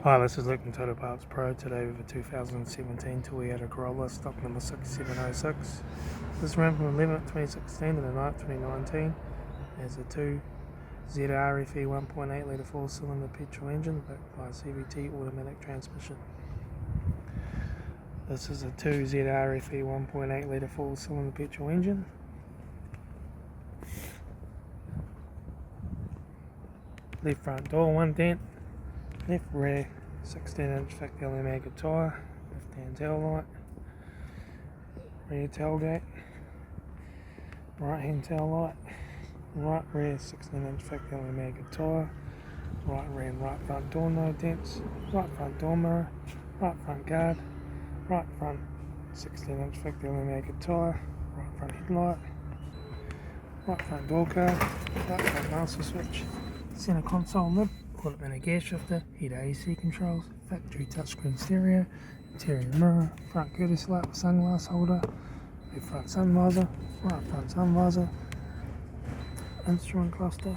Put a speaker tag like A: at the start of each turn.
A: Hi, this is Luke from Toyota Parts Pro, today with a 2017 Toyota Corolla, stock number 6706. This ran from the 11th 2016 to the 9th 2019. There's a 2 ZRFE 1.8 litre 4-cylinder petrol engine backed by a CVT automatic transmission. This is a 2 ZRFE 1.8 litre 4-cylinder petrol engine. Left front door 1 dent. Left rear 16-inch factory mega tyre, left-hand tail light, rear tailgate, right-hand tail light, right rear 16-inch factory mega tyre, right rear and right front door no dents, right front door mirror, right front guard, right front 16-inch factory mega tyre, right front headlight, right front door card, right front master switch, centre console lid, automatic gear shifter, heater AC controls, factory touchscreen stereo, interior mirror, front courtesy light with sunglass holder, left front sun visor, right front sun visor, instrument cluster,